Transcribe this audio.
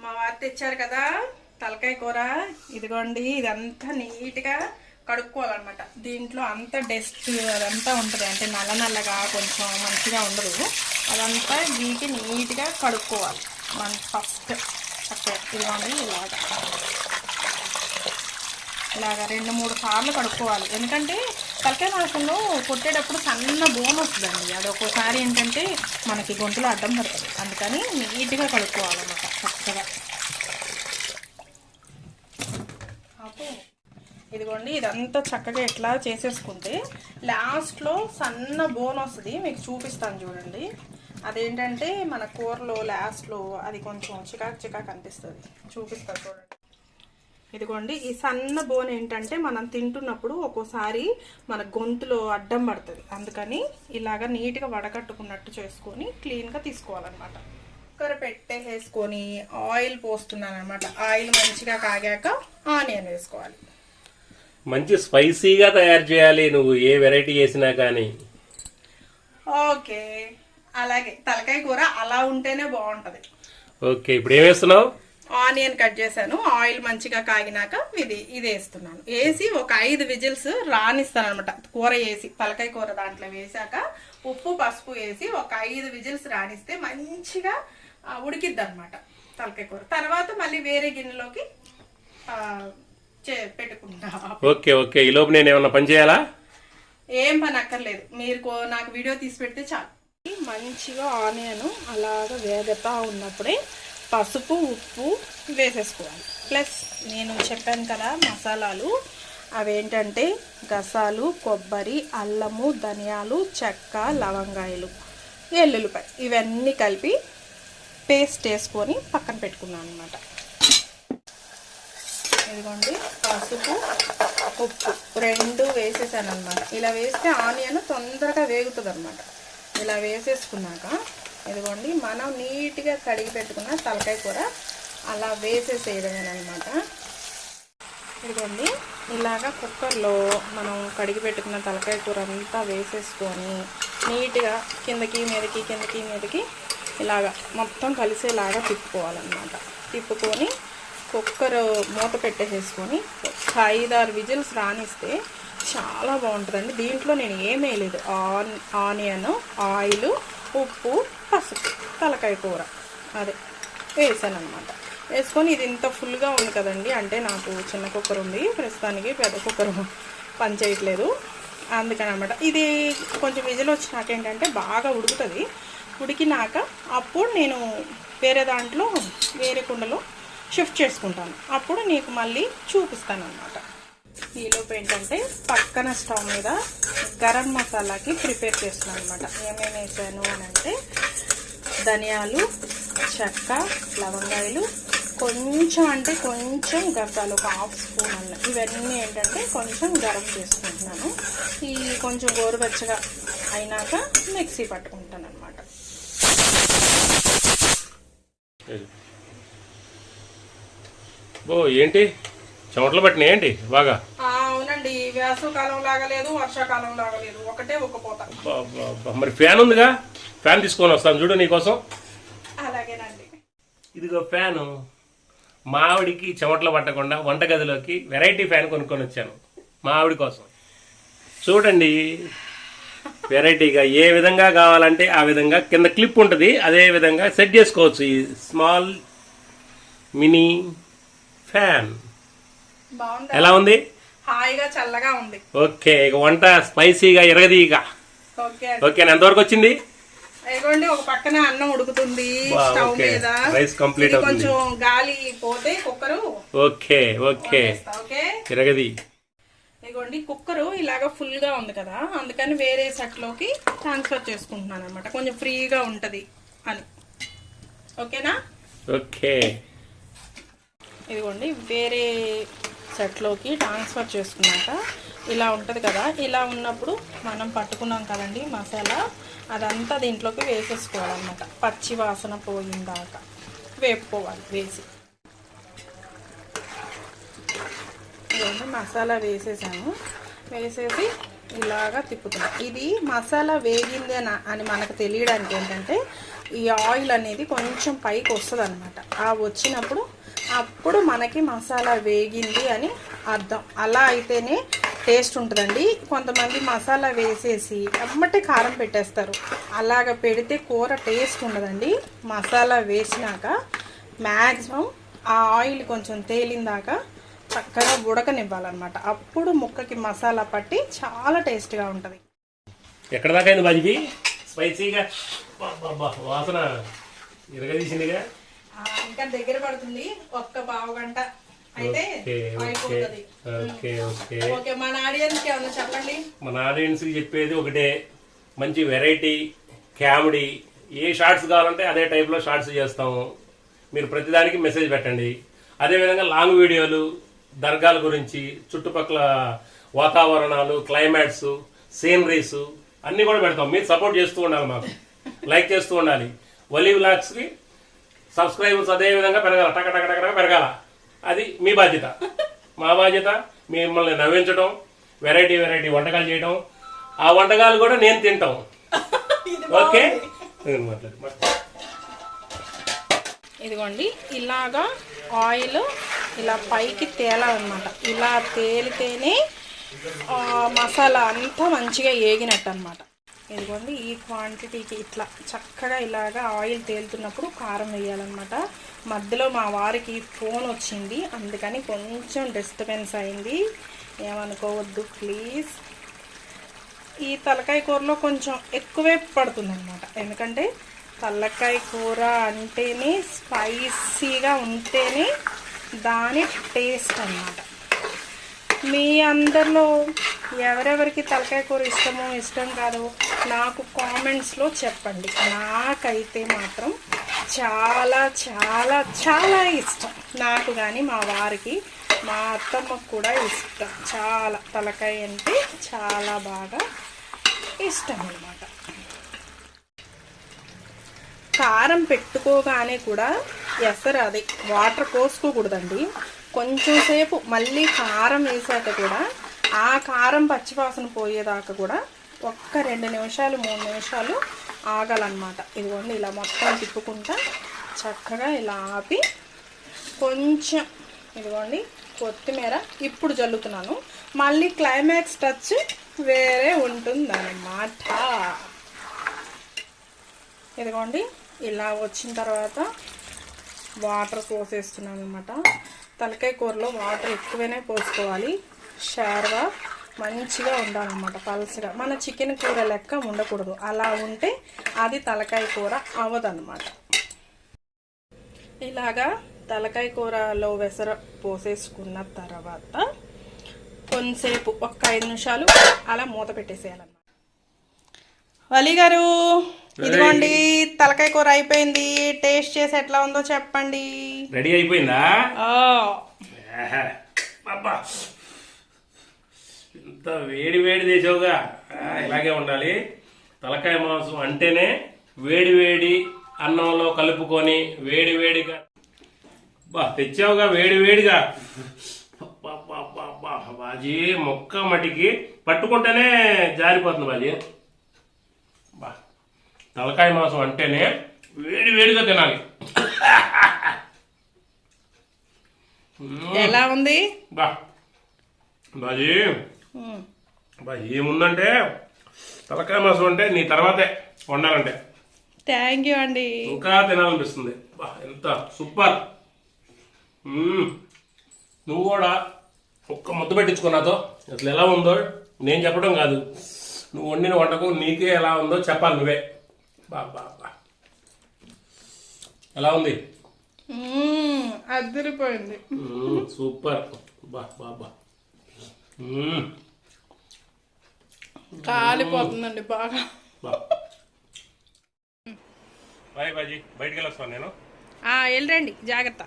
మా వారు తెచ్చారు కదా తలకాయ కూర. ఇదిగోండి, ఇదంతా నీట్గా కడుక్కోవాలన్నమాట. దీంట్లో అంతా డస్ట్ అదంతా ఉంటుంది, అంటే నల్ల నల్లగా కొంచెం మంచిగా ఉండదు. అదంతా గీకి నీట్గా కడుక్కోవాలి. మన ఫస్ట్ చక్కగా ఇదిగోండి ఇలాగా 2-3 సార్లు కడుక్కోవాలి. ఎందుకంటే తలకాయ మాంసంలో కొట్టేటప్పుడు సన్న బోన్ వస్తుందండి. అది ఒక్కోసారి ఏంటంటే మనకి గొంతులో అడ్డం పడుతుంది. అందుకని నీట్గా కడుక్కోవాలన్నమాట చక్కగా. ఇదిగోండి, ఇదంతా చక్కగా ఇట్లా చేసేసుకుంటే లాస్ట్లో సన్న బోన్ వస్తుంది. మీకు చూపిస్తాను చూడండి. అదేంటంటే మన కూరలో లాస్ట్లో అది కొంచెం చికాకు అనిపిస్తుంది. చూపిస్తాను చూడండి. ఇదిగోండి, ఈ సన్న బోన్ ఏంటంటే మనం తింటున్నప్పుడు ఒక్కోసారి మన గొంతులో అడ్డం పడుతుంది. అందుకని ఇలాగ నీట్గా వడకట్టుకున్నట్టు చేసుకొని క్లీన్గా తీసుకోవాలన్నమాట. కుక్కర్ పెట్టేసుకొని ఆయిల్ పోస్తున్నాను అనమాట. ఆయిల్ మంచిగా కాగాక ఆనియన్ వేసుకోవాలి. మంచి స్పైసీగా తయారు చేయాలి నువ్వు ఏ వెరైటీ చేసినా కానీ. ఓకే, అలాగే తలకాయ కూర అలా ఉంటేనే బాగుంటది. ఓకే, ఇప్పుడు ఏం వేస్తున్నావు? ఆనియన్ కట్ చేశాను. ఆయిల్ మంచిగా కాగినాక ఇది వేస్తున్నాను. వేసి ఒక 5 విజిల్స్ రానిస్తాను అనమాట. కూర వేసి తలకాయ కూర దాంట్లో వేసాక ఉప్పు పసుపు వేసి ఒక 5 విజిల్స్ రానిస్తే మంచిగా ఉడికిద్ది అనమాట తలకాయ కూర. తర్వాత మళ్ళీ వేరే గిన్నెలోకి పెట్టుకుంటా. ఓకే ఓకే, ఈ లోపు నేను ఏమన్నా పని చేయాలా? ఏం పని అక్కర్లేదు, మీరు నాకు వీడియో తీసి పెడితే చాలు. మంచిగా ఆనియన్ అలాగా వేగతా ఉన్నప్పుడే పసుపు ఉప్పు వేసేసుకోవాలి. ప్లస్ నేను చెప్పాను కదా మసాలాలు, అవేంటంటే గసాలు, కొబ్బరి, అల్లము, ధనియాలు, చెక్క, లవంగాయలు, వెల్లుల్లిపాయ ఇవన్నీ కలిపి పేస్ట్ వేసుకొని పక్కన పెట్టుకున్నాను అనమాట. ఇదిగోండి, పసుపు ఉప్పు 2 వేసేసాను అనమాట. ఇలా వేస్తే ఆనియన్ తొందరగా వేగుతుంది అనమాట. ఇలా వేసేసుకున్నాక ఇదిగోండి, మనం నీట్గా కడిగి పెట్టుకున్న తలకాయ కూర అలా వేసేసేయడమేనమాట. ఇదిగోండి, ఇలాగా కుక్కర్లో మనం కడిగి పెట్టుకున్న తలకాయ కూర అంతా వేసేసుకొని నీట్గా కిందకి మీదకి ఇలాగా మొత్తం కలిసేలాగా తిప్పుకోవాలన్నమాట. తిప్పుకొని కుక్కర్ మూత పెట్టేసేసుకొని 5-6 విజిల్స్ రానిస్తే చాలా బాగుంటుందండి. దీంట్లో నేను ఏమీ లేదు, ఆనియన్, ఆయిల్, ఉప్పు, పసుపు, తలకాయ కూర అదే వేసాను అనమాట. వేసుకొని ఇది ఇంత ఫుల్గా ఉంది కదండి, అంటే నాకు చిన్న కుక్కర్ ఉంది ప్రస్తుతానికి, పెద్ద కుక్కర్ పని చేయట్లేదు. అందుకని అనమాట. ఇది కొంచెం విజిల్ వచ్చినాక ఏంటంటే బాగా ఉడుకుతుంది. ఉడికినాక అప్పుడు నేను వేరే కుండలో షిఫ్ట్ చేసుకుంటాను. అప్పుడు నీకు మళ్ళీ చూపిస్తాను అనమాట. ఈలోపు ఏంటంటే పక్కన స్టవ్ మీద గరం మసాలాకి ప్రిపేర్ చేస్తున్నాను అనమాట. ఏమేమి వేసాను అని అంటే ధనియాలు, చెక్క, లవంగాయలు, కొంచెం గసాలు, ఒక 1/2 స్పూన్ అన్న, ఇవన్నీ ఏంటంటే కొంచెం గరం చేసుకుంటున్నాను. ఈ కొంచెం గోరువెచ్చగా అయినాక మిక్సీ పట్టుకుంటాను అనమాట. ఓ ఏంటి చెమటలు పట్టినాయి ఏంటి బాగా? అవునండి, వేసవకాలం లాగా లేదు, వర్షాకాలం లాగా లేదు, ఒకటే ఒక పోత. మరి ఫ్యాన్ ఉందిగా, ఫ్యాన్ తీసుకొని వస్తాను చూడు నీకోసం. అలాగేనండి. ఇదిగో ఫ్యాను. మా ఆవిడికి చెమటలు పట్టకుండా వంటగదిలోకి వెరైటీ ఫ్యాన్ కొనుక్కొని వచ్చాను మా ఆవిడ కోసం. చూడండి, వెరైటీగా ఏ విధంగా కావాలంటే ఆ విధంగా కింద క్లిప్ ఉంటుంది, అదే విధంగా సెట్ చేసుకోవచ్చు. ఈ స్మాల్ మినీ ఫ్యాన్ ఎలా ఉంది? హాయిగా చల్లగా ఉంది. ఓకే, ఇక వంట స్పైసీగా ఎరగది ఇక. ఓకే, ఎంతవరకు వచ్చింది? ఇదిగోండి, ఒక పక్కన అన్నం ఉడుకుతుంది స్టవ్ మీద. రైస్ కంప్లీట్ అవుతుంది. కొంచెం గాలి పోతే కుక్కరు ఓకే ఓకే ఎరగది. ఇదిగోండి, కుక్కరు ఇలాగా ఫుల్ గా ఉంది కదా, అందుకని వేరే సెట్ లోకి ట్రాన్స్ఫర్ చేసుకుంటున్నాను అనమాట. కొంచెం ఫ్రీగా ఉంటది అని. ఓకేనా? ఓకే. ఇదిగోండి, వేరే సెట్లోకి ట్రాన్స్ఫర్ చేసుకున్నాక ఇలా ఉంటుంది కదా. ఇలా ఉన్నప్పుడు మనం పట్టుకున్నాం కదండి మసాలా, అదంతా దీంట్లోకి వేసేసుకోవాలన్నమాట. పచ్చి వాసన పోయిందాక వేపుకోవాలి. ఇదిగోండి, మసాలా వేసేసాను. వేసేసి ఇలాగా తిప్పుతున్నాం. ఇది మసాలా వేగింది అని మనకు తెలియడానికి ఏంటంటే ఈ ఆయిల్ అనేది కొంచెం పైకి వస్తుంది అనమాట. ఆ వచ్చినప్పుడు అప్పుడు మనకి మసాలా వేగింది అని అర్థం. అలా అయితేనే టేస్ట్ ఉంటుందండి. కొంతమంది మసాలా వేసేసి ఎమ్మటే కారం పెట్టేస్తారు. అలాగ పెడితే కూర టేస్ట్ ఉండదండి. మసాలా వేసినాక మ్యాక్సిమం ఆ ఆయిల్ కొంచెం తేలిందాక చక్కగా ఉడకనివ్వాలన్నమాట. అప్పుడు ముక్కకి మసాలా పట్టి చాలా టేస్ట్గా ఉంటుంది. ఎక్కడ దాకా అయింది బాజీ? స్పైసీగా వాసన ఇరగదీసిందిగా. ఇంకా దగ్గర పడుతుంది, ఒక్క పావు గంట అయితే అయిపోతుంది. ఓకే, మన ఆడియన్స్ ఏమన్నా చెప్పండి. మన ఆడియన్స్కి చెప్పేది ఒకటే, మంచి వెరైటీ కామెడీ ఏ షార్ట్స్ కావాలంటే అదే టైప్లో షార్ట్స్ చేస్తాము. మీరు ప్రతిదానికి మెసేజ్ పెట్టండి. అదేవిధంగా లాంగ్ వీడియోలు, దర్గాల గురించి, చుట్టుపక్కల వాతావరణాలు, క్లైమాట్స్, సీనరీస్ అన్నీ కూడా పెడతాం. మీరు సపోర్ట్ చేస్తూ ఉండాలి, మాకు లైక్ చేస్తూ ఉండాలి. వలీ వ్లాగ్స్కి సబ్స్క్రైబర్స్ అదేవిధంగా పెరగాల, టక టక టక పెరగాల. అది మీ బాధ్యత. మా బాధ్యత మిమ్మల్ని నవ్వించడం, వెరైటీ వెరైటీ వంటకాలు చేయడం, ఆ వంటకాలు కూడా నేను తింటాం. ఓకే, ఇదిగోండి ఇలాగా ఆయిల్ ఇలా పైకి తేలాలన్నమాట. ఇలా తేలితేనే మసాలా అంతా మంచిగా ఏగినట్టు అనమాట. ఇదిగోండి ఈ క్వాంటిటీకి ఇట్లా చక్కగా ఇలాగా ఆయిల్ తేలుతున్నప్పుడు కారం వేయాలన్నమాట. మధ్యలో మా వారికి ఫోన్ వచ్చింది, అందుకని కొంచెం డిస్టర్బెన్స్ అయింది, ఏమనుకోవద్దు ప్లీజ్. ఈ తలకాయ కూరలో కొంచెం ఎక్కువే పడుతుందన్నమాట. ఎందుకంటే తలకాయ కూర అంటేనే స్పైసీగా ఉంటేనే దాని టేస్ట్ అన్నమాట. మీ అందరిలో ఎవరెవరికి తలకాయ కూర ఇష్టమో ఇష్టం కాదో నాకు కామెంట్స్లో చెప్పండి. నాకైతే మాత్రం చాలా చాలా చాలా ఇష్టం. నాకు కానీ మా వారికి, మా అత్తమ్మకు కూడా ఇష్టం. చాలా తలకాయ అంటే చాలా బాగా ఇష్టం అన్నమాట. కారం పెట్టుకోగానే కూడా ఎసరు అది వాటర్ పోసుకోకూడదండి. కొంచెం సేపు మళ్ళీ కారం వేసాక కూడా ఆ కారం పచ్చివాసన పోయేదాకా కూడా ఒక్క 2 నిమిషాలు 3 నిమిషాలు ఆగాలన్నమాట. ఇదిగోండి ఇలా మొత్తం తిప్పుకుంటా చక్కగా ఇలా ఆపి కొంచెం ఇదిగోండి కొత్తిమీర ఇప్పుడు జల్లుతున్నాను. మళ్ళీ క్లైమాక్స్ టచ్ వేరే ఉంటుందన్నమాట. ఇదిగోండి ఇలా వచ్చిన తర్వాత వాటర్ పోసేస్తున్నాను అనమాట. తలకాయ కూరలో వాటర్ ఎక్కువనే పోసుకోవాలి. షార్గా మంచిగా ఉండాలన్నమాట, పల్సగా. మన చికెన్ కూర లెక్క ఉండకూడదు. అలా ఉంటే అది తలకాయ కూర అవ్వదన్నమాట. ఇలాగా తలకాయ కూరలో వెసర పోసేసుకున్న తర్వాత కొంతసేపు ఒక 5 నిమిషాలు అలా మూత పెట్టేసేయాలన్నమాట. వలి గారు ఇదిగోండి తలకాయ కూర అయిపోయింది. టేస్ట్ చేసి ఎట్లా ఉందో చెప్పండి. రెడీ అయిపోయిందా? ఇంత వేడి వేడి చేసావుగా, ఇలాగే ఉండాలి. తలకాయ మాంసం అంటేనే వేడి వేడి అన్నంలో కలుపుకొని వేడి వేడిగా తెచ్చావుగా, వేడి వేడిగా. బాజీ మొక్క మటికి పట్టుకుంటేనే జారిపోతుంది బాజీ. తలకాయ మాంసం అంటేనే వేడి వేడిగా తినాలి. ఎలా ఉంది బాజీ? ఏముందంటే తలకాయ మాంసం అంటే నీ తర్వాతే వండాలంటే. థ్యాంక్ యూ అండి. ఇంకా తినాలనిపిస్తుంది. ఎంత సూపర్. నువ్వు కూడా ఒక్క ముద్ద పెట్టించుకున్నాతో అసలు ఎలా ఉందో నేను చెప్పడం కాదు, నువ్వు వండిన వంటకు నీకే ఎలా ఉందో చెప్పాలి నువ్వే. బా ఎలా ఉంది? అదిరిపోయింది. సూపర్. బా కాలిపోతుందండి బాగా. బాయ్ బాజీ, బయటికి వెళ్ళొస్తాను నేను. వెళ్ళండి, జాగ్రత్త.